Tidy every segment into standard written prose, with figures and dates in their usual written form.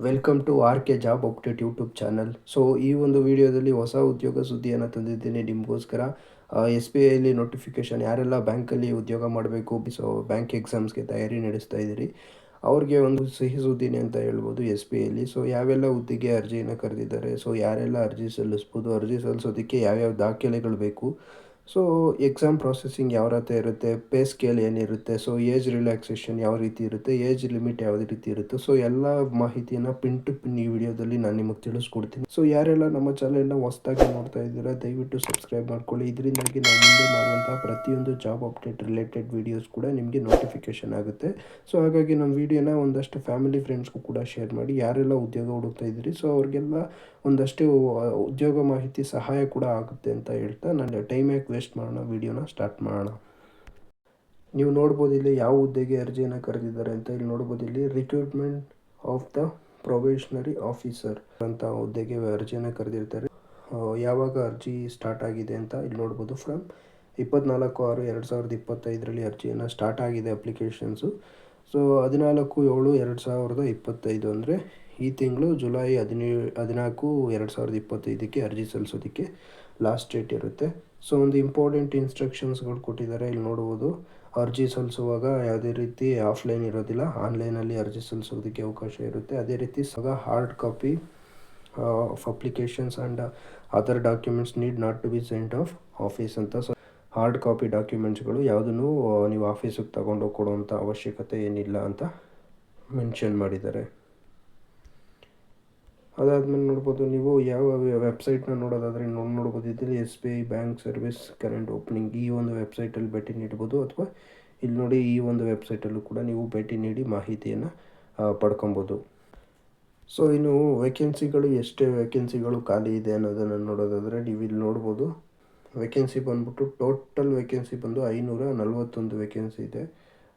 Welcome to R K job update YouTube channel. So ಈ ಒಂದು ವಿಡಿಯೋದಲ್ಲಿ ಹೊಸ ಉದ್ಯೋಗ ಸುದ್ದಿಯನ್ನು ತಂದಿದ್ದೀನಿ ನಿಮಗೋಸ್ಕರ. ಎಸ್ ಬಿ ಐಲಿ ನೋಟಿಫಿಕೇಷನ್, ಯಾರೆಲ್ಲ ಬ್ಯಾಂಕಲ್ಲಿ ಉದ್ಯೋಗ ಮಾಡಬೇಕು, ಸೊ ಬ್ಯಾಂಕ್ ಎಕ್ಸಾಮ್ಸ್ಗೆ ತಯಾರಿ ನಡೆಸ್ತಾ ಇದ್ದೀರಿ ಅವ್ರಿಗೆ ಒಂದು ಸಿಹಿ ಸುದ್ದಿನೇ ಅಂತ ಹೇಳ್ಬೋದು ಎಸ್ ಬಿ ಐಲಿ. ಸೊ ಯಾವೆಲ್ಲ ಹುದ್ದೆಗೆ ಅರ್ಜಿಯನ್ನು ಕರೆದಿದ್ದಾರೆ, ಸೊ ಯಾರೆಲ್ಲ ಅರ್ಜಿ ಸಲ್ಲಿಸ್ಬೋದು, ಅರ್ಜಿ ಸಲ್ಲಿಸೋದಕ್ಕೆ ಯಾವ್ಯಾವ ದಾಖಲೆಗಳು ಬೇಕು, ಸೊ ಎಕ್ಸಾಮ್ ಪ್ರೊಸೆಸಿಂಗ್ ಯಾವ ರೀತಿ ಇರುತ್ತೆ, ಪೇ ಸ್ಕೇಲ್ ಏನಿರುತ್ತೆ, ಸೊ ಏಜ್ ರಿಲ್ಯಾಕ್ಸೇಷನ್ ಯಾವ ರೀತಿ ಇರುತ್ತೆ, ಏಜ್ ಲಿಮಿಟ್ ಯಾವ ರೀತಿ ಇರುತ್ತೆ, ಸೊ ಎಲ್ಲ ಮಾಹಿತಿಯನ್ನು ಪಿನ್ ಟು ಪಿನ್ ಈ ವಿಡಿಯೋದಲ್ಲಿ ನಾನು ನಿಮಗೆ ತಿಳಿಸ್ಕೊಡ್ತೀನಿ. ಸೊ ಯಾರೆಲ್ಲ ನಮ್ಮ ಚಾನಲ್ನ ಹೊಸದಾಗಿ ನೋಡ್ತಾ ಇದ್ದೀರಾ ದಯವಿಟ್ಟು ಸಬ್ಸ್ಕ್ರೈಬ್ ಮಾಡ್ಕೊಳ್ಳಿ. ಇದರಿಂದಾಗಿ ನಾವು ಮುಂದೆ ಮಾಡುವಂತಹ ಪ್ರತಿಯೊಂದು ಜಾಬ್ ಅಪ್ಡೇಟ್ ರಿಲೇಟೆಡ್ ವೀಡಿಯೋಸ್ ಕೂಡ ನಿಮಗೆ ನೋಟಿಫಿಕೇಶನ್ ಆಗುತ್ತೆ. ಸೊ ಹಾಗಾಗಿ ನಮ್ಮ ವಿಡಿಯೋನ ಒಂದಷ್ಟು ಫ್ಯಾಮಿಲಿ ಫ್ರೆಂಡ್ಸ್ಗೂ ಕೂಡ ಶೇರ್ ಮಾಡಿ. ಯಾರೆಲ್ಲ ಉದ್ಯೋಗ ಹುಡುಕ್ತಾ ಇದ್ದೀರಿ ಸೊ ಅವ್ರಿಗೆಲ್ಲ ಒಂದಷ್ಟು ಉದ್ಯೋಗ ಮಾಹಿತಿ ಸಹಾಯ ಕೂಡ ಆಗುತ್ತೆ ಅಂತ ಹೇಳ್ತಾ ನಾನು ಟೈಮ್ ಯಾಕೆ ವೇಸ್ಟ್ ಮಾಡೋಣ, ವಿಡಿಯೋನ ಸ್ಟಾರ್ಟ್ ಮಾಡೋಣ. ನೀವು ನೋಡ್ಬೋದು ಇಲ್ಲಿ ಯಾವ ಹುದ್ದೆಗೆ ಅರ್ಜಿಯನ್ನು ಕರೆದಿದ್ದಾರೆ ಅಂತ. ಇಲ್ಲಿ ನೋಡ್ಬೋದು ಇಲ್ಲಿ recruitment of the probationary officer ಅಂತ ಹುದ್ದೆಗೆ ಅರ್ಜಿಯನ್ನು ಕರೆದಿರ್ತಾರೆ. ಯಾವಾಗ ಅರ್ಜಿ ಸ್ಟಾರ್ಟ್ ಆಗಿದೆ ಅಂತ ಇಲ್ಲಿ ನೋಡ್ಬೋದು. ಫ್ರಮ್ 24/6/2025 ಅರ್ಜಿಯನ್ನು ಸ್ಟಾರ್ಟ್ ಆಗಿದೆ ಅಪ್ಲಿಕೇಶನ್ಸು. ಸೊ 14/7/2025 ಅಂದರೆ ಈ ತಿಂಗಳು ಜುಲೈ 14/2025 ಅರ್ಜಿ ಸಲ್ಲಿಸೋದಕ್ಕೆ ಲಾಸ್ಟ್ ಡೇಟ್ ಇರುತ್ತೆ. ಸೊ ಒಂದು ಇಂಪಾರ್ಟೆಂಟ್ ಇನ್ಸ್ಟ್ರಕ್ಷನ್ಸ್ಗಳು ಕೊಟ್ಟಿದ್ದಾರೆ ಇಲ್ಲಿ ನೋಡ್ಬೋದು. ಅರ್ಜಿ ಸಲ್ಲಿಸುವಾಗ ಯಾವುದೇ ರೀತಿ ಆಫ್ಲೈನ್ ಇರೋದಿಲ್ಲ, ಆನ್ಲೈನಲ್ಲಿ ಅರ್ಜಿ ಸಲ್ಲಿಸೋದಕ್ಕೆ ಅವಕಾಶ ಇರುತ್ತೆ. ಅದೇ ರೀತಿ hard copy of applications and other documents need not to be sent of office ಅಂತ. ಸೊ ಹಾರ್ಡ್ ಕಾಪಿ ಡಾಕ್ಯುಮೆಂಟ್ಸ್ಗಳು ಯಾವುದನ್ನು ನೀವು ಆಫೀಸಿಗೆ ತಗೊಂಡೋಗಿ ಕೊಡುವಂಥ ಅವಶ್ಯಕತೆ ಏನಿಲ್ಲ ಅಂತ ಮೆನ್ಷನ್ ಮಾಡಿದ್ದಾರೆ. ಅದಾದಮೇಲೆ ನೋಡ್ಬೋದು ನೀವು ಯಾವ ವೆಬ್ಸೈಟ್ನ ನೋಡೋದಾದರೆ ನೋಡ್ಬೋದು. ಇದರಲ್ಲಿ S B I bank service current opening ಈ ಒಂದು ವೆಬ್ಸೈಟಲ್ಲಿ ಭೇಟಿ ನೀಡ್ಬೋದು, ಅಥವಾ ಇಲ್ಲಿ ನೋಡಿ ಈ ಒಂದು ವೆಬ್ಸೈಟಲ್ಲೂ ಕೂಡ ನೀವು ಭೇಟಿ ನೀಡಿ ಮಾಹಿತಿಯನ್ನು ಪಡ್ಕೊಬೋದು. ಸೊ ಇನ್ನು ವೇಕೆನ್ಸಿಗಳು ಎಷ್ಟೇ ವೇಕೆನ್ಸಿಗಳು ಖಾಲಿ ಇದೆ ಅನ್ನೋದನ್ನು ನೋಡೋದಾದರೆ ನೀವು ಇಲ್ಲಿ ನೋಡ್ಬೋದು. ವೇಕೆನ್ಸಿ ಬಂದ್ಬಿಟ್ಟು ಟೋಟಲ್ ವೇಕೆನ್ಸಿ ಬಂದು 541 ವೇಕೆನ್ಸಿ ಇದೆ.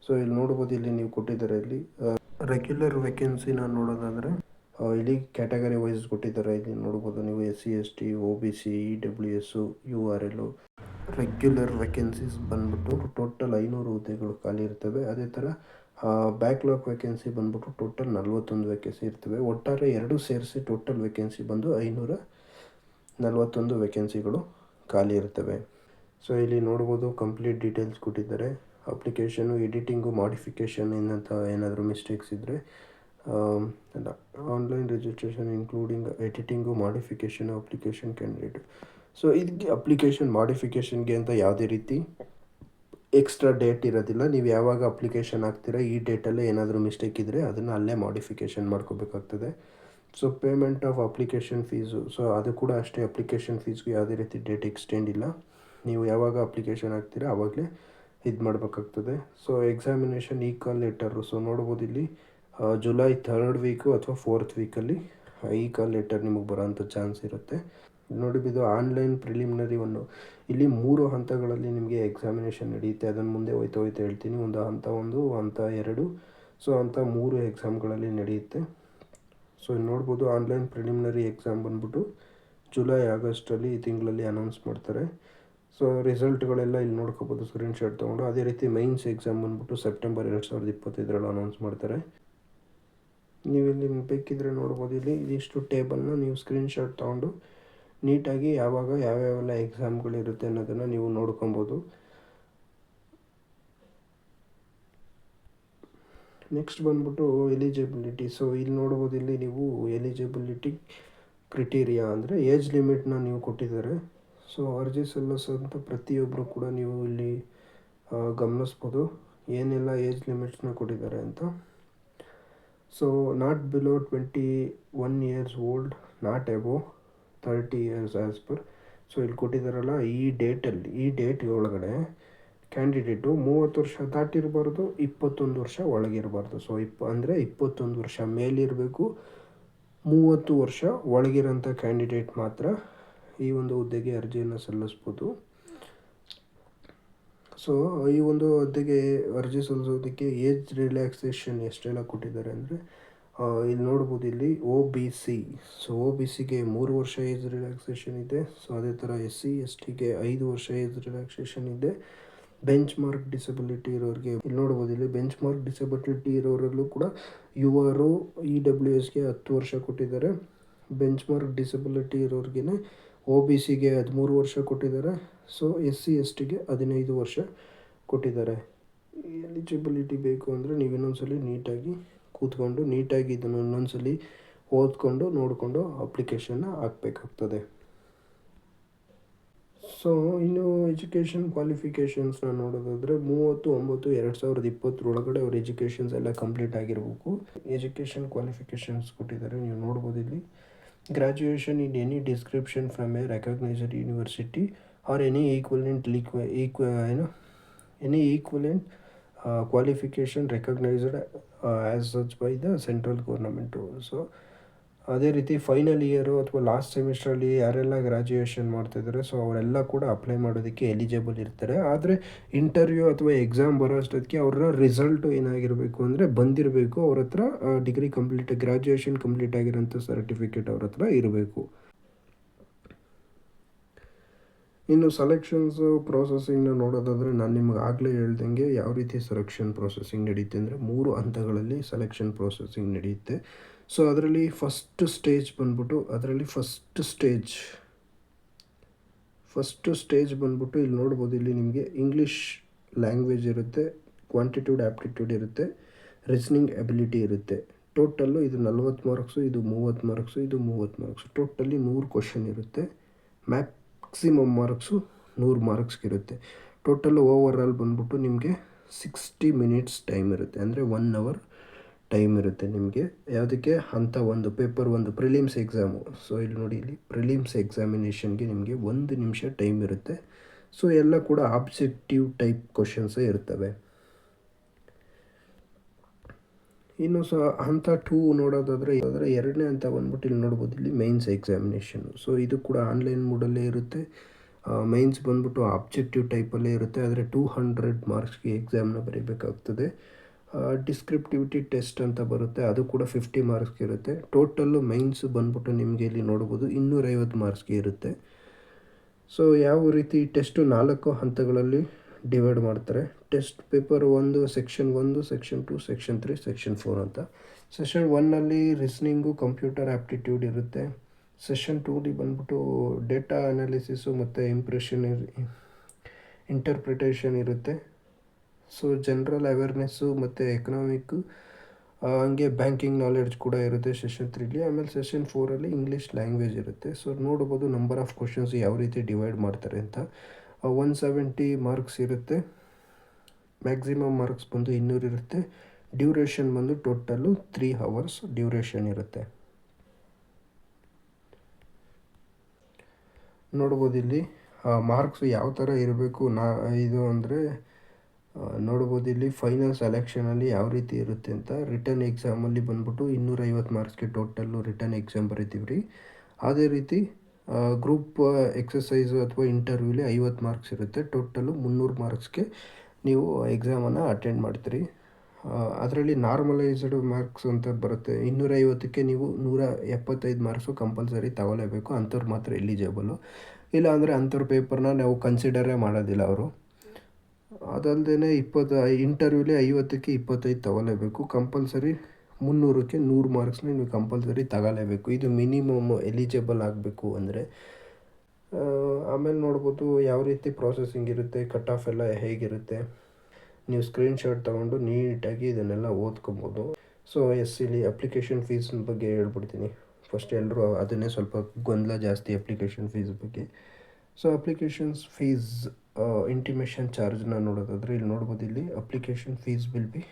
ಸೊ ಇಲ್ಲಿ ನೋಡ್ಬೋದು, ಇಲ್ಲಿ ನೀವು ಕೊಟ್ಟಿದ್ದಾರೆ ಇಲ್ಲಿ ರೆಗ್ಯುಲರ್ ವೇಕೆನ್ಸಿನ ನೋಡೋದಾದರೆ ಇಲ್ಲಿ ಕ್ಯಾಟಗರಿ ವೈಸ್ ಕೊಟ್ಟಿದ್ದಾರೆ. ಇಲ್ಲಿ ನೋಡ್ಬೋದು ನೀವು SC ST OBC EWS URL. Regular vacancies ಬಂದ್ಬಿಟ್ಟು ಟೋಟಲ್ 500 ಹುದ್ದೆಗಳು ಖಾಲಿ ಇರ್ತವೆ. ಅದೇ ಥರ ಬ್ಯಾಕ್ಲಾಗ್ ವೇಕೆನ್ಸಿ ಬಂದ್ಬಿಟ್ಟು ಟೋಟಲ್ 41 ವೇಕೆನ್ಸಿ ಇರ್ತವೆ. ಒಟ್ಟಾರೆ ಎರಡು ಸೇರಿಸಿ ಟೋಟಲ್ ವೇಕೆನ್ಸಿ ಬಂದು 541 ವೇಕೆನ್ಸಿಗಳು ಖಾಲಿ ಇರ್ತವೆ. ಸೊ ಇಲ್ಲಿ ನೋಡ್ಬೋದು ಕಂಪ್ಲೀಟ್ ಡೀಟೇಲ್ಸ್ ಕೊಟ್ಟಿದ್ದಾರೆ. ಅಪ್ಲಿಕೇಶನು ಎಡಿಟಿಂಗು ಮಾಡಿಫಿಕೇಷನ್ ಏನಂತ ಏನಾದರೂ ಮಿಸ್ಟೇಕ್ಸ್ ಇದ್ದರೆ online registration including editing modification application candidate. So ಇದಕ್ಕೆ ಅಪ್ಲಿಕೇಶನ್ ಮಾಡಿಫಿಕೇಷನ್ಗೆ ಅಂತ ಯಾವುದೇ ರೀತಿ ಎಕ್ಸ್ಟ್ರಾ ಡೇಟ್ ಇರೋದಿಲ್ಲ. ನೀವು ಯಾವಾಗ ಅಪ್ಲಿಕೇಶನ್ ಹಾಕ್ತೀರಾ ಈ ಡೇಟಲ್ಲೇ ಏನಾದರೂ ಮಿಸ್ಟೇಕ್ ಇದ್ದರೆ ಅದನ್ನು ಅಲ್ಲೇ ಮಾಡಿಫಿಕೇಷನ್ ಮಾಡ್ಕೋಬೇಕಾಗ್ತದೆ. So payment of application fees, so ಅದು ಕೂಡ ಅಷ್ಟೇ. ಅಪ್ಲಿಕೇಶನ್ ಫೀಸ್ಗೂ ಯಾವುದೇ ರೀತಿ ಡೇಟ್ ಎಕ್ಸ್ಟೆಂಡ್ ಇಲ್ಲ. ನೀವು ಯಾವಾಗ ಅಪ್ಲಿಕೇಶನ್ ಹಾಕ್ತೀರಾ ಆವಾಗಲೇ ಇದು ಮಾಡಬೇಕಾಗ್ತದೆ. ಸೊ ಎಕ್ಸಾಮಿನೇಷನ್ ಕಾಲ್ ಲೆಟರು, ಸೊ ನೋಡ್ಬೋದು ಇಲ್ಲಿ ಜುಲೈ 3rd ವೀಕು ಅಥವಾ 4th ವೀಕಲ್ಲಿ ಕಾಲ್ ಲೆಟರ್ ನಿಮಗೆ ಬರೋಂಥ ಚಾನ್ಸ್ ಇರುತ್ತೆ. ನೋಡಿ ಇದು ಆನ್ಲೈನ್ ಪ್ರಿಲಿಮಿನರಿ ಇಲ್ಲಿ 3 ಹಂತಗಳಲ್ಲಿ ನಿಮಗೆ ಎಕ್ಸಾಮಿನೇಷನ್ ನಡೆಯುತ್ತೆ. ಅದನ್ನು ಮುಂದೆ ಹೋಯ್ತಾ ಹೇಳ್ತೀನಿ. ಒಂದು ಹಂತ 1, ಹಂತ 2, ಸೊ ಹಂತ 3 ಎಕ್ಸಾಮ್ಗಳಲ್ಲಿ ನಡೆಯುತ್ತೆ. ಸೊ ಇಲ್ಲಿ ನೋಡ್ಬೋದು ಆನ್ಲೈನ್ ಪ್ರಿಲಿಮಿನರಿ ಎಕ್ಸಾಮ್ ಬಂದ್ಬಿಟ್ಟು ಜುಲೈ ಆಗಸ್ಟಲ್ಲಿ ಈ ತಿಂಗಳಲ್ಲಿ ಅನೌನ್ಸ್ ಮಾಡ್ತಾರೆ. ಸೊ ರಿಸಲ್ಟ್ಗಳೆಲ್ಲ ಇಲ್ಲಿ ನೋಡ್ಕೋಬೋದು ಸ್ಕ್ರೀನ್ಶಾಟ್ ತೊಗೊಂಡು. ಅದೇ ರೀತಿ ಮೈನ್ಸ್ ಎಕ್ಸಾಮ್ ಬಂದ್ಬಿಟ್ಟು ಸೆಪ್ಟೆಂಬರ್ 2025 ಅನೌನ್ಸ್ ಮಾಡ್ತಾರೆ. ನೀವು ಇಲ್ಲಿ ಬೇಕಿದ್ರೆ ನೋಡ್ಬೋದು. ಇಲ್ಲಿ ಇದಿಷ್ಟು ಟೇಬಲ್ನ ನೀವು ಸ್ಕ್ರೀನ್ಶಾಟ್ ತೊಗೊಂಡು ನೀಟಾಗಿ ಯಾವ್ಯಾವೆಲ್ಲ ಎಕ್ಸಾಮ್ಗಳಿರುತ್ತೆ ಅನ್ನೋದನ್ನು ನೀವು ನೋಡ್ಕೊಬೋದು. ನೆಕ್ಸ್ಟ್ ಬಂದ್ಬಿಟ್ಟು ಎಲಿಜಿಬಿಲಿಟಿ. ಸೊ ಇಲ್ಲಿ ನೋಡ್ಬೋದು, ಇಲ್ಲಿ ನೀವು ಎಲಿಜಿಬಿಲಿಟಿ ಕ್ರಿಟೀರಿಯಾ ಅಂದರೆ ಏಜ್ ಲಿಮಿಟ್ನ ನೀವು ಕೊಟ್ಟಿದ್ದಾರೆ. ಸೊ ಅರ್ಜಿ ಸಲ್ಲಿಸೋಂಥ ಪ್ರತಿಯೊಬ್ಬರು ಕೂಡ ನೀವು ಇಲ್ಲಿ ಗಮನಿಸ್ಬೋದು ಏನೆಲ್ಲ ಏಜ್ ಲಿಮಿಟ್ಸ್ನ ಕೊಟ್ಟಿದ್ದಾರೆ ಅಂತ. So not below 21 years old, not above 30 years as per. So ಇಲ್ಲಿ ಕೊಟ್ಟಿದ್ದಾರಲ್ಲ ಈ ಡೇಟ್ ಒಳಗಡೆ ಕ್ಯಾಂಡಿಡೇಟು 30 ವರ್ಷ ದಾಟಿರಬಾರ್ದು, 21 ವರ್ಷ ಒಳಗಿರಬಾರ್ದು. ಸೊ 21 ವರ್ಷ ಮೇಲಿರಬೇಕು, 30 ವರ್ಷ ಒಳಗಿರೋಂಥ ಕ್ಯಾಂಡಿಡೇಟ್ ಮಾತ್ರ ಈ ಒಂದು ಹುದ್ದೆಗೆ ಅರ್ಜಿಯನ್ನು ಸಲ್ಲಿಸ್ಬೋದು. ಸೊ ಈ ಒಂದು ಹುದ್ದೆಗೆ ಅರ್ಜಿ ಸಲ್ಲಿಸೋದಕ್ಕೆ ಏಜ್ ರಿಲ್ಯಾಕ್ಸೇಷನ್ ಎಷ್ಟೆಲ್ಲ ಕೊಟ್ಟಿದ್ದಾರೆ ಅಂದರೆ ಇಲ್ಲಿ ನೋಡ್ಬೋದು. ಇಲ್ಲಿ OBC, ಸೊ OBCಗೆ 3 ವರ್ಷ ಏಜ್ ರಿಲ್ಯಾಕ್ಸೇಷನ್ ಇದೆ. ಸೊ ಅದೇ ಥರ SC STಗೆ 5 ವರ್ಷ ಏಜ್ ರಿಲ್ಯಾಕ್ಸೇಷನ್ ಇದೆ. ಬೆಂಚ್ ಮಾರ್ಕ್ ಡಿಸಬಿಲಿಟಿ ಇರೋರಿಗೆ ಇಲ್ಲಿ ನೋಡ್ಬೋದು, ಇಲ್ಲಿ ಬೆಂಚ್ ಮಾರ್ಕ್ ಡಿಸಬಿಲಿಟಿ ಇರೋರಲ್ಲೂ ಕೂಡ ಯುವರು EWSಗೆ 10 ವರ್ಷ ಕೊಟ್ಟಿದ್ದಾರೆ. ಬೆಂಚ್ ಮಾರ್ಕ್ ಡಿಸಬಿಲಿಟಿ ಇರೋರಿಗೆ OBCಗೆ 13 ವರ್ಷ ಕೊಟ್ಟಿದ್ದಾರೆ. ಸೊ SC/STಗೆ 15 ವರ್ಷ ಕೊಟ್ಟಿದ್ದಾರೆ. ಎಲಿಜಿಬಿಲಿಟಿ ಬೇಕು ಅಂದರೆ ನೀವು ಇನ್ನೊಂದ್ಸಲಿ ನೀಟಾಗಿ ಕೂತ್ಕೊಂಡು ನೀಟಾಗಿ ಇದನ್ನು ಇನ್ನೊಂದ್ಸಲಿ ಓದ್ಕೊಂಡು ನೋಡಿಕೊಂಡು ಅಪ್ಲಿಕೇಶನ್ನ ಹಾಕಬೇಕಾಗ್ತದೆ. ಸೊ ಇನ್ನು ಎಜುಕೇಷನ್ ಕ್ವಾಲಿಫಿಕೇಷನ್ಸ್ನ ನೋಡೋದಾದರೆ 30/9/2020 ಅವ್ರ ಎಜುಕೇಷನ್ಸ್ ಎಲ್ಲ ಕಂಪ್ಲೀಟ್ ಆಗಿರಬೇಕು. ಎಜುಕೇಷನ್ ಕ್ವಾಲಿಫಿಕೇಷನ್ಸ್ ಕೊಟ್ಟಿದ್ದಾರೆ, ನೀವು ನೋಡ್ಬೋದು ಇಲ್ಲಿ. Graduation in any description from A recognised university or any equivalent qualification recognised as such by the central government. So ಅದೇ ರೀತಿ ಫೈನಲ್ ಇಯರು ಅಥವಾ ಲಾಸ್ಟ್ ಸೆಮಿಸ್ಟ್ರಲ್ಲಿ ಯಾರೆಲ್ಲ ಗ್ರ್ಯಾಜುಯೇಷನ್ ಮಾಡ್ತಾಯಿದ್ದಾರೆ ಸೊ ಅವರೆಲ್ಲ ಕೂಡ ಅಪ್ಲೈ ಮಾಡೋದಕ್ಕೆ ಎಲಿಜಿಬಲ್ ಇರ್ತಾರೆ. ಆದರೆ ಇಂಟರ್ವ್ಯೂ ಅಥವಾ ಎಕ್ಸಾಮ್ ಬರೋ ಅಷ್ಟೊತ್ತಿಗೆ ಅವರ ರಿಸಲ್ಟು ಏನಾಗಿರಬೇಕು ಅಂದರೆ ಬಂದಿರಬೇಕು, ಅವ್ರ ಹತ್ರ ಡಿಗ್ರಿ ಕಂಪ್ಲೀಟ್ ಗ್ರ್ಯಾಜುಯೇಷನ್ ಕಂಪ್ಲೀಟ್ ಆಗಿರೋಂಥ ಸರ್ಟಿಫಿಕೇಟ್ ಅವ್ರ ಹತ್ರ ಇರಬೇಕು. ಇನ್ನು ಸೆಲೆಕ್ಷನ್ಸು ಪ್ರೊಸೆಸಿಂಗ್ನ ನೋಡೋದಾದರೆ ನಾನು ನಿಮ್ಗೆ ಆಗಲೇ ಹೇಳ್ದಂಗೆ ಯಾವ ರೀತಿ ಸೆಲೆಕ್ಷನ್ ಪ್ರೊಸೆಸಿಂಗ್ ನಡೆಯುತ್ತೆ ಅಂದರೆ 3 ಹಂತಗಳಲ್ಲಿ ಸೆಲೆಕ್ಷನ್ ಪ್ರೊಸೆಸಿಂಗ್ ನಡೆಯುತ್ತೆ. ಸೊ ಅದರಲ್ಲಿ ಫಸ್ಟ್ ಸ್ಟೇಜ್ ಬಂದ್ಬಿಟ್ಟು ಇಲ್ಲಿ ನೋಡ್ಬೋದು, ಇಲ್ಲಿ ನಿಮಗೆ ಇಂಗ್ಲೀಷ್ ಲ್ಯಾಂಗ್ವೇಜ್ ಇರುತ್ತೆ, ಕ್ವಾಂಟಿಟ್ಯೂಡ್ ಆ್ಯಪ್ಟಿಟ್ಯೂಡ್ ಇರುತ್ತೆ, ರೀಸನಿಂಗ್ ಎಬಿಲಿಟಿ ಇರುತ್ತೆ. ಟೋಟಲ್ಲು ಇದು 40 ಮಾರ್ಕ್ಸು, ಇದು 30 ಮಾರ್ಕ್ಸು, ಇದು 30 ಮಾರ್ಕ್ಸು. ಟೋಟಲಿ 100 ಕ್ವಶನ್ ಇರುತ್ತೆ. Maximum marks 100 ಮಾರ್ಕ್ಸ್ಗಿರುತ್ತೆ. ಟೋಟಲ್ ಓವರಾಲ್ ಬಂದ್ಬಿಟ್ಟು ನಿಮಗೆ 60 ಮಿನಿಟ್ಸ್ ಟೈಮ್ ಇರುತ್ತೆ, ಅಂದರೆ 1 ಅವರ್ ಟೈಮ್ ಇರುತ್ತೆ ನಿಮಗೆ. ಯಾವುದಕ್ಕೆ ಹಂತ 1 ಪೇಪರ್ 1 ಪ್ರಿಲಿಮ್ಸ್ ಎಕ್ಸಾಮು. ಸೊ ಇಲ್ಲಿ ನೋಡಿ, ಇಲ್ಲಿ ಪ್ರಿಲಿಮ್ಸ್ ಎಕ್ಸಾಮಿನೇಷನ್ಗೆ ನಿಮಗೆ 1 ನಿಮಿಷ ಟೈಮ್ ಇರುತ್ತೆ. ಸೊ ಎಲ್ಲ ಕೂಡ ಆಬ್ಜೆಕ್ಟಿವ್ ಟೈಪ್ ಕ್ವಶನ್ಸೇ ಇರ್ತವೆ. ಇನ್ನು ಹಂತ 2 ನೋಡೋದಾದರೆ ಎರಡನೇ ಹಂತ ಬಂದ್ಬಿಟ್ಟು ಇಲ್ಲಿ ನೋಡ್ಬೋದು, ಇಲ್ಲಿ ಮೈನ್ಸ್ ಎಕ್ಸಾಮಿನೇಷನ್ನು. ಸೊ ಇದು ಕೂಡ ಆನ್ಲೈನ್ ಮೋಡಲ್ಲೇ ಇರುತ್ತೆ. ಮೈನ್ಸ್ ಬಂದ್ಬಿಟ್ಟು ಆಬ್ಜೆಕ್ಟಿವ್ ಟೈಪಲ್ಲೇ ಇರುತ್ತೆ, ಆದರೆ 200 ಮಾರ್ಕ್ಸ್ಗೆ ಎಕ್ಸಾಮ್ನ ಬರೀಬೇಕಾಗ್ತದೆ. ಡಿಸ್ಕ್ರಿಪ್ಟಿವಿಟಿ ಟೆಸ್ಟ್ ಅಂತ ಬರುತ್ತೆ, ಅದು ಕೂಡ 50 ಮಾರ್ಕ್ಸ್ಗೆ ಇರುತ್ತೆ. ಟೋಟಲ್ಲು ಮೈನ್ಸ್ ಬಂದ್ಬಿಟ್ಟು ನಿಮಗೆ ಇಲ್ಲಿ ನೋಡ್ಬೋದು 250 ಮಾರ್ಕ್ಸ್ಗೆ ಇರುತ್ತೆ. ಸೊ ಯಾವ ರೀತಿ ಟೆಸ್ಟು 4 ಹಂತಗಳಲ್ಲಿ ಡಿವೈಡ್ ಮಾಡ್ತಾರೆ. Test paper 1 section 1, section 2, section 3, section 4 ಅಂತ. ಸೆಷನ್ 1ನಲ್ಲಿ ರಿಸ್ನಿಂಗು ಕಂಪ್ಯೂಟರ್ ಆ್ಯಪ್ಟಿಟ್ಯೂಡ್ ಇರುತ್ತೆ. ಸೆಷನ್ 2ಲಿ ಬಂದ್ಬಿಟ್ಟು ಡೇಟಾ ಅನಾಲಿಸಿಸು ಮತ್ತು ಇಂಟರ್ಪ್ರಿಟೇಷನ್ ಇರುತ್ತೆ. ಸೊ ಜನರಲ್ ಅವೇರ್ನೆಸ್ಸು ಮತ್ತು ಎಕನಾಮಿಕ್ಕು ಹಂಗೆ ಬ್ಯಾಂಕಿಂಗ್ ನಾಲೆಡ್ಜ್ ಕೂಡ ಇರುತ್ತೆ ಸೆಷನ್ 3ಲಿ. ಆಮೇಲೆ ಸೆಷನ್ 4ಅಲ್ಲಿ ಇಂಗ್ಲೀಷ್ ಲ್ಯಾಂಗ್ವೇಜ್ ಇರುತ್ತೆ. ಸೊ ನೋಡ್ಬೋದು ನಂಬರ್ ಆಫ್ ಕ್ವಶನ್ಸ್ ಯಾವ ರೀತಿ ಡಿವೈಡ್ ಮಾಡ್ತಾರೆ ಅಂತ. 170 ಮಾರ್ಕ್ಸ್ ಇರುತ್ತೆ. ಮ್ಯಾಕ್ಸಿಮಮ್ ಮಾರ್ಕ್ಸ್ ಬಂದು 200 ಇರುತ್ತೆ. ಡ್ಯೂರೇಷನ್ ಬಂದು ಟೋಟಲ್ಲು 3 ಅವರ್ಸ್ ಡ್ಯೂರೇಷನ್ ಇರುತ್ತೆ. ನೋಡ್ಬೋದು ಇಲ್ಲಿ ಮಾರ್ಕ್ಸ್ ಯಾವ ಥರ ಇರಬೇಕು ಇದು ಅಂದರೆ ನೋಡ್ಬೋದು ಇಲ್ಲಿ ಫೈನಲ್ ಸೆಲೆಕ್ಷನಲ್ಲಿ ಯಾವ ರೀತಿ ಇರುತ್ತೆ ಅಂತ. ರಿಟರ್ನ್ ಎಕ್ಸಾಮಲ್ಲಿ ಬಂದ್ಬಿಟ್ಟು 250 ಮಾರ್ಕ್ಸ್ಗೆ ಟೋಟಲ್ಲು ರಿಟರ್ನ್ ಎಕ್ಸಾಮ್ ಬರೀತೀವಿ ರೀ. ಅದೇ ರೀತಿ ಗ್ರೂಪ್ ಎಕ್ಸಸೈಸು ಅಥವಾ ಇಂಟರ್ವ್ಯೂಲಿ 50 ಮಾರ್ಕ್ಸ್ ಇರುತ್ತೆ. ಟೋಟಲ್ಲು 300 ಮಾರ್ಕ್ಸ್ಗೆ ನೀವು ಎಕ್ಸಾಮನ್ನು ಅಟೆಂಡ್ ಮಾಡ್ತೀರಿ. ಅದರಲ್ಲಿ ನಾರ್ಮಲೈಸ್ಡ್ ಮಾರ್ಕ್ಸ್ ಅಂತ ಬರುತ್ತೆ. 250ಕ್ಕೆ ನೀವು 175 ಮಾರ್ಕ್ಸು ಕಂಪಲ್ಸರಿ ತಗೊಳ್ಳೇಬೇಕು, ಅಂಥವ್ರು ಮಾತ್ರ ಎಲಿಜಿಬಲು. ಇಲ್ಲ ಅಂದರೆ ಅಂಥವ್ರ ಪೇಪರ್ನ ನಾವು ಕನ್ಸಿಡರೇ ಮಾಡೋದಿಲ್ಲ ಅವರು. ಅದಲ್ಲದೆ ಇಂಟರ್ವ್ಯೂಲಿ 50ಕ್ಕೆ 25 ತಗೊಳ್ಳೇಬೇಕು. ಕಂಪಲ್ಸರಿ 300ಕ್ಕೆ 100 ಮಾರ್ಕ್ಸ್ನ ನೀವು ಕಂಪಲ್ಸರಿ ತಗೊಳ್ಳೇಬೇಕು. ಇದು ಮಿನಿಮಮ್ ಎಲಿಜಿಬಲ್ ಆಗಬೇಕು ಅಂದರೆ. ಆಮೇಲೆ ನೋಡ್ಬೋದು ಯಾವ ರೀತಿ ಪ್ರಾಸೆಸಿಂಗ್ ಇರುತ್ತೆ, ಕಟ್ ಆಫ್ ಎಲ್ಲ ಹೇಗಿರುತ್ತೆ. ನೀವು ಸ್ಕ್ರೀನ್ಶಾಟ್ ತೊಗೊಂಡು ನೀಟಾಗಿ ಇದನ್ನೆಲ್ಲ ಓದ್ಕೊಬೋದು. ಸೊ ಇಲ್ಲಿ ಅಪ್ಲಿಕೇಶನ್ ಫೀಸ್ ಬಗ್ಗೆ ಹೇಳ್ಬಿಡ್ತೀನಿ. ಫಸ್ಟ್ ಎಲ್ಲರೂ ಅದನ್ನೇ ಸ್ವಲ್ಪ ಗೊಂದಲ ಜಾಸ್ತಿ ಅಪ್ಲಿಕೇಶನ್ ಫೀಸ್ ಬಗ್ಗೆ. ಸೊ ಅಪ್ಲಿಕೇಶನ್ಸ್ ಫೀಸ್ ಇಂಟಿಮೇಷನ್ ಚಾರ್ಜ್ನ ನೋಡೋದಾದರೆ ಇಲ್ಲಿ ನೋಡ್ಬೋದು, ಇಲ್ಲಿ ಅಪ್ಲಿಕೇಶನ್ ಫೀಸ್ ವಿಲ್ ಬಿ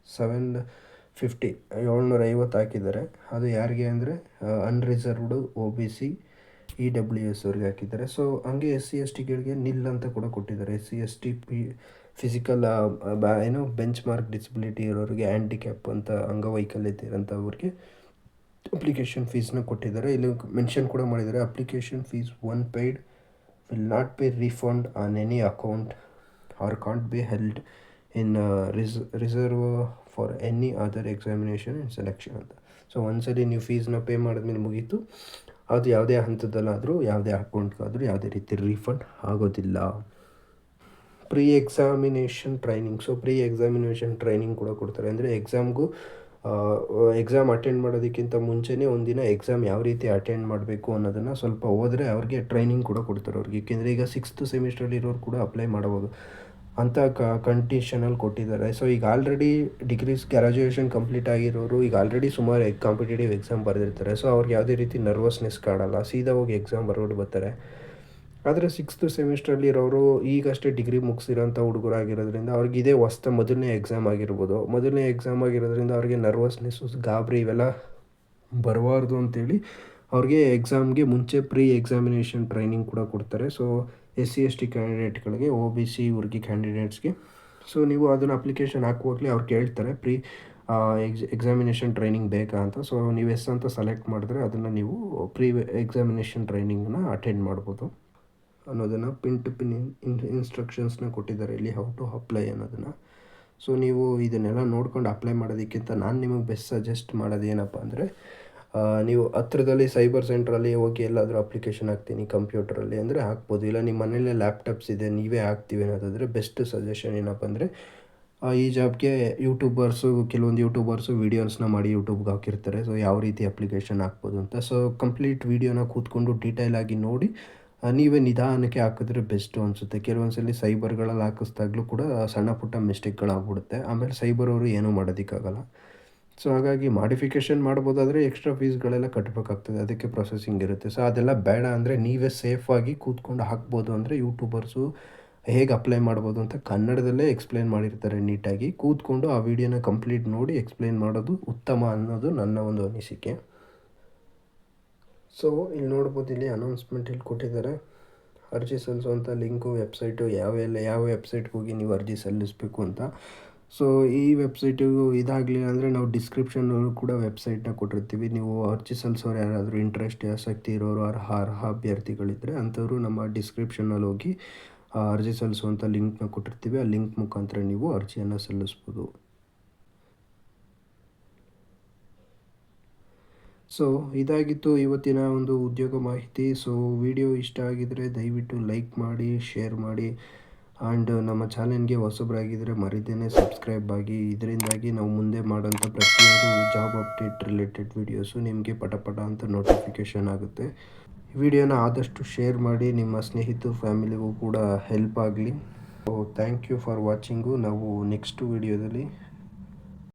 750 ಹಾಕಿದ್ದಾರೆ. ಅದು ಯಾರಿಗೆ ಅಂದರೆ ಅನ್ರಿಸರ್ವ್ಡು OBC EWS ಅವ್ರಿಗೆ ಹಾಕಿದ್ದಾರೆ. ಸೊ ಹಂಗೆ SC/STಗಳಿಗೆ ನಿಲ್ ಅಂತ ಕೂಡ ಕೊಟ್ಟಿದ್ದಾರೆ. SC/ST physical bench mark disability ಇರೋರಿಗೆ, ಹ್ಯಾಂಡಿಕ್ಯಾಪ್ ಅಂತ ಅಂಗವೈಕಲ್ಯತೆ ಇರೋಂಥವ್ರಿಗೆ ಅಪ್ಲಿಕೇಶನ್ ಫೀಸ್ನ ಕೊಟ್ಟಿದ್ದಾರೆ. ಇಲ್ಲಿ ಮೆನ್ಷನ್ ಕೂಡ ಮಾಡಿದ್ದಾರೆ, application fees one paid will not be refund on any account or can't be held in reserve for any other examination and selection ಅಂತ. So ಒಂದ್ಸಲಿ ನೀವು ಫೀಸ್ನ pay ಮಾಡಿದ್ಮೇಲೆ ಮುಗೀತು, ಅದು ಯಾವುದೇ ಹಂತದಲ್ಲಾದರೂ ಯಾವುದೇ ಅಕೌಂಟ್ಗಾದರೂ ಯಾವುದೇ ರೀತಿ ರೀಫಂಡ್ ಆಗೋದಿಲ್ಲ. Pre examination training. So pre examination training ಕೂಡ ಕೊಡ್ತಾರೆ. ಅಂದರೆ ಎಕ್ಸಾಮ್ ಅಟೆಂಡ್ ಮಾಡೋದಕ್ಕಿಂತ ಮುಂಚೆನೇ ಒಂದಿನ ಎಕ್ಸಾಮ್ ಯಾವ ರೀತಿ ಅಟೆಂಡ್ ಮಾಡಬೇಕು ಅನ್ನೋದನ್ನು ಸ್ವಲ್ಪ ಹೋದರೆ ಅವ್ರಿಗೆ ಟ್ರೈನಿಂಗ್ ಕೂಡ ಕೊಡ್ತಾರೆ ಅವ್ರಿಗೆ. ಏಕೆಂದರೆ ಈಗ 6th ಸೆಮಿಸ್ಟ್ರಲ್ಲಿ ಇರೋರು ಕೂಡ ಅಪ್ಲೈ ಮಾಡ್ಬೋದು ಅಂತ ಕಂಡೀಷನಲ್ಲಿ ಕೊಟ್ಟಿದ್ದಾರೆ. ಸೊ ಈಗ ಆಲ್ರೆಡಿ ಡಿಗ್ರೀಸ್ ಗ್ರ್ಯಾಜುಯೇಷನ್ ಕಂಪ್ಲೀಟ್ ಆಗಿರೋರು ಈಗ ಆಲ್ರೆಡಿ ಸುಮಾರು ಕಾಂಪಿಟೇಟಿವ್ ಎಕ್ಸಾಮ್ ಬರೆದಿರ್ತಾರೆ. ಸೊ ಅವ್ರಿಗೆ ಯಾವುದೇ ರೀತಿ ನರ್ವಸ್ನೆಸ್ ಕಾಡಲ್ಲ, ಸೀದಾ ಹೋಗಿ ಎಕ್ಸಾಮ್ ಬರ್ಬಿಟ್ಟು ಬರ್ತಾರೆ. ಆದರೆ 6th ಸೆಮಿಸ್ಟ್ರಲ್ಲಿ ಇರೋರು ಈಗಷ್ಟೇ ಡಿಗ್ರಿ ಮುಗಿಸಿರೋಂಥ ಹುಡುಗರಾಗಿರೋದ್ರಿಂದ ಅವ್ರಿಗೆ ಇದೇ ಮೊದಲನೇ ಎಕ್ಸಾಮ್ ಆಗಿರ್ಬೋದು. ಮೊದಲನೇ ಎಕ್ಸಾಮ್ ಆಗಿರೋದ್ರಿಂದ ಅವ್ರಿಗೆ ನರ್ವಸ್ನೆಸ್ಸು, ಗಾಬರಿ ಇವೆಲ್ಲ ಬರಬಾರ್ದು ಅಂತೇಳಿ ಅವ್ರಿಗೆ ಎಕ್ಸಾಮ್ಗೆ ಮುಂಚೆ ಪ್ರೀ ಎಕ್ಸಾಮಿನೇಷನ್ ಟ್ರೈನಿಂಗ್ ಕೂಡ ಕೊಡ್ತಾರೆ. ಸೊ SC ST ಕ್ಯಾಂಡಿಡೇಟ್ಗಳಿಗೆ, OBC ಇವ್ರಿಗೆ ಕ್ಯಾಂಡಿಡೇಟ್ಸ್ಗೆ. ಸೊ ನೀವು ಅದನ್ನು ಅಪ್ಲಿಕೇಶನ್ ಹಾಕುವಾಗಲೇ ಅವ್ರು ಕೇಳ್ತಾರೆ ಎಕ್ಸಾಮಿನೇಷನ್ ಟ್ರೈನಿಂಗ್ ಬೇಕಾ ಅಂತ. ಸೊ ನೀವು ಎಸ್ ಅಂತ ಸೆಲೆಕ್ಟ್ ಮಾಡಿದ್ರೆ ಅದನ್ನು ನೀವು ಪ್ರೀ ಎಕ್ಸಾಮಿನೇಷನ್ ಟ್ರೈನಿಂಗನ್ನ ಅಟೆಂಡ್ ಮಾಡ್ಬೋದು ಅನ್ನೋದನ್ನು ಪಿನ್ ಟು ಪಿನ್ ಇನ್ಸ್ಟ್ರಕ್ಷನ್ಸ್ನ ಕೊಟ್ಟಿದ್ದಾರೆ ಇಲ್ಲಿ, ಹೌ ಟು ಅಪ್ಲೈ ಅನ್ನೋದನ್ನು. ಸೊ ನೀವು ಇದನ್ನೆಲ್ಲ ನೋಡ್ಕೊಂಡು ಅಪ್ಲೈ ಮಾಡೋದಕ್ಕಿಂತ ನಾನು ನಿಮಗೆ ಬೆಸ್ಟ್ ಸಜೆಸ್ಟ್ ಮಾಡೋದು ಏನಪ್ಪ ಅಂದರೆ, ನೀವು ಹತ್ರದಲ್ಲಿ ಸೈಬರ್ ಸೆಂಟ್ರಲ್ಲಿ ಹೋಗಿ ಎಲ್ಲಾದರೂ ಅಪ್ಲಿಕೇಶನ್ ಹಾಕ್ತೀನಿ ಕಂಪ್ಯೂಟರಲ್ಲಿ ಅಂದರೆ ಹಾಕ್ಬೋದು. ಇಲ್ಲ ನಿಮ್ಮ ಮನೇಲೇ ಲ್ಯಾಪ್ಟಾಪ್ಸ್ ಇದೆ, ನೀವೇ ಹಾಕ್ತೀವಿ ಅನ್ನೋದಾದರೆ ಬೆಸ್ಟ್ ಸಜೆಷನ್ ಏನಪ್ಪ ಅಂದರೆ, ಈ ಜಾಬ್ಗೆ ಕೆಲವೊಂದು ಯೂಟ್ಯೂಬರ್ಸು ವೀಡಿಯೋಸ್ನ ಮಾಡಿ ಯೂಟ್ಯೂಬ್ಗೆ ಹಾಕಿರ್ತಾರೆ. ಸೊ ಯಾವ ರೀತಿ ಅಪ್ಲಿಕೇಶನ್ ಹಾಕ್ಬೋದು ಅಂತ. ಸೊ ಕಂಪ್ಲೀಟ್ ವೀಡಿಯೋನ ಕೂತ್ಕೊಂಡು ಡೀಟೇಲಾಗಿ ನೋಡಿ ನೀವೇ ನಿಧಾನಕ್ಕೆ ಹಾಕಿದ್ರೆ ಬೆಸ್ಟು ಅನಿಸುತ್ತೆ. ಕೆಲವೊಂದು ಸಲ ಸೈಬರ್ಗಳಲ್ಲಿ ಹಾಕಿಸ್ದಾಗಲೂ ಕೂಡ ಸಣ್ಣ ಪುಟ್ಟ ಮಿಸ್ಟೇಕ್ಗಳಾಗ್ಬಿಡುತ್ತೆ. ಆಮೇಲೆ ಸೈಬರ್ ಅವರು ಏನೂ ಮಾಡೋದಕ್ಕಾಗಲ್ಲ. ಸೊ ಹಾಗಾಗಿ ಮಾಡಿಫಿಕೇಷನ್ ಮಾಡ್ಬೋದಾದರೆ ಎಕ್ಸ್ಟ್ರಾ ಫೀಸ್ಗಳೆಲ್ಲ ಕಟ್ಟಬೇಕಾಗ್ತದೆ, ಅದಕ್ಕೆ ಪ್ರೊಸೆಸಿಂಗ್ ಇರುತ್ತೆ. ಸೊ ಅದೆಲ್ಲ ಬೇಡ ಅಂದರೆ ನೀವೇ ಸೇಫಾಗಿ ಕೂತ್ಕೊಂಡು ಹಾಕ್ಬೋದು. ಅಂದರೆ ಯೂಟ್ಯೂಬರ್ಸು ಹೇಗೆ ಅಪ್ಲೈ ಮಾಡ್ಬೋದು ಅಂತ ಕನ್ನಡದಲ್ಲೇ ಎಕ್ಸ್ಪ್ಲೇನ್ ಮಾಡಿರ್ತಾರೆ ನೀಟಾಗಿ. ಕೂತ್ಕೊಂಡು ಆ ವಿಡಿಯೋನ ಕಂಪ್ಲೀಟ್ ನೋಡಿ ಎಕ್ಸ್ಪ್ಲೇನ್ ಮಾಡೋದು ಉತ್ತಮ ಅನ್ನೋದು ನನ್ನ ಒಂದು ಅನಿಸಿಕೆ. ಸೊ ಇಲ್ಲಿ ನೋಡ್ಬೋದು, ಇಲ್ಲಿ ಅನೌನ್ಸ್ಮೆಂಟ್ ಇಲ್ಲಿ ಕೊಟ್ಟಿದ್ದಾರೆ. ಅರ್ಜಿ ಸಲ್ಲಿಸುವಂಥ ಲಿಂಕು, ವೆಬ್ಸೈಟು, ಯಾವ ವೆಬ್ಸೈಟ್ಗೆ ಹೋಗಿ ನೀವು ಅರ್ಜಿ ಸಲ್ಲಿಸಬೇಕು ಅಂತ. ಸೊ ಈ ವೆಬ್ಸೈಟಿಗೂ ಇದಾಗಲಿಲ್ಲ ಅಂದರೆ ನಾವು ಡಿಸ್ಕ್ರಿಪ್ಷನ್ನಲ್ಲೂ ಕೂಡ ವೆಬ್ಸೈಟ್ನ ಕೊಟ್ಟಿರ್ತೀವಿ. ನೀವು ಅರ್ಜಿ ಸಲ್ಲಿಸೋರು ಯಾರಾದರೂ ಆಸಕ್ತಿ ಇರೋರು, ಅರ್ಹ ಅಭ್ಯರ್ಥಿಗಳಿದ್ದರೆ ಅಂಥವರು ನಮ್ಮ ಡಿಸ್ಕ್ರಿಪ್ಷನ್ನಲ್ಲಿ ಹೋಗಿ ಅರ್ಜಿ ಸಲ್ಲಿಸುವಂಥ ಲಿಂಕ್ನ ಕೊಟ್ಟಿರ್ತೀವಿ. ಆ ಲಿಂಕ್ ಮುಖಾಂತರ ನೀವು ಅರ್ಜಿಯನ್ನು ಸಲ್ಲಿಸ್ಬೋದು. ಸೊ ಇದಾಗಿತ್ತು ಇವತ್ತಿನ ಒಂದು ಉದ್ಯೋಗ ಮಾಹಿತಿ. ಸೊ ವಿಡಿಯೋ ಇಷ್ಟ ಆಗಿದರೆ ದಯವಿಟ್ಟು ಲೈಕ್ ಮಾಡಿ, ಶೇರ್ ಮಾಡಿ, ಆ್ಯಂಡ್ ನಮ್ಮ ಚಾನೆಲ್ಗೆ ಹೊಸಬರಾಗಿದ್ದರೆ ಮರಿದೇನೆ ಸಬ್ಸ್ಕ್ರೈಬ್ ಆಗಿ. ಇದರಿಂದಾಗಿ ನಾವು ಮುಂದೆ ಮಾಡೋಂಥ ಪ್ರತಿಯೊಂದು ಜಾಬ್ ಅಪ್ಡೇಟ್ ರಿಲೇಟೆಡ್ ವೀಡಿಯೋಸು ನಿಮಗೆ ಪಟ ಅಂತ ನೋಟಿಫಿಕೇಷನ್ ಆಗುತ್ತೆ. ವಿಡಿಯೋನ ಆದಷ್ಟು ಶೇರ್ ಮಾಡಿ, ನಿಮ್ಮ ಸ್ನೇಹಿತರು ಫ್ಯಾಮಿಲಿಗೂ ಕೂಡ ಹೆಲ್ಪ್ ಆಗಲಿ. So thank you for watching. ನಾವು ನೆಕ್ಸ್ಟ್ ವಿಡಿಯೋದಲ್ಲಿ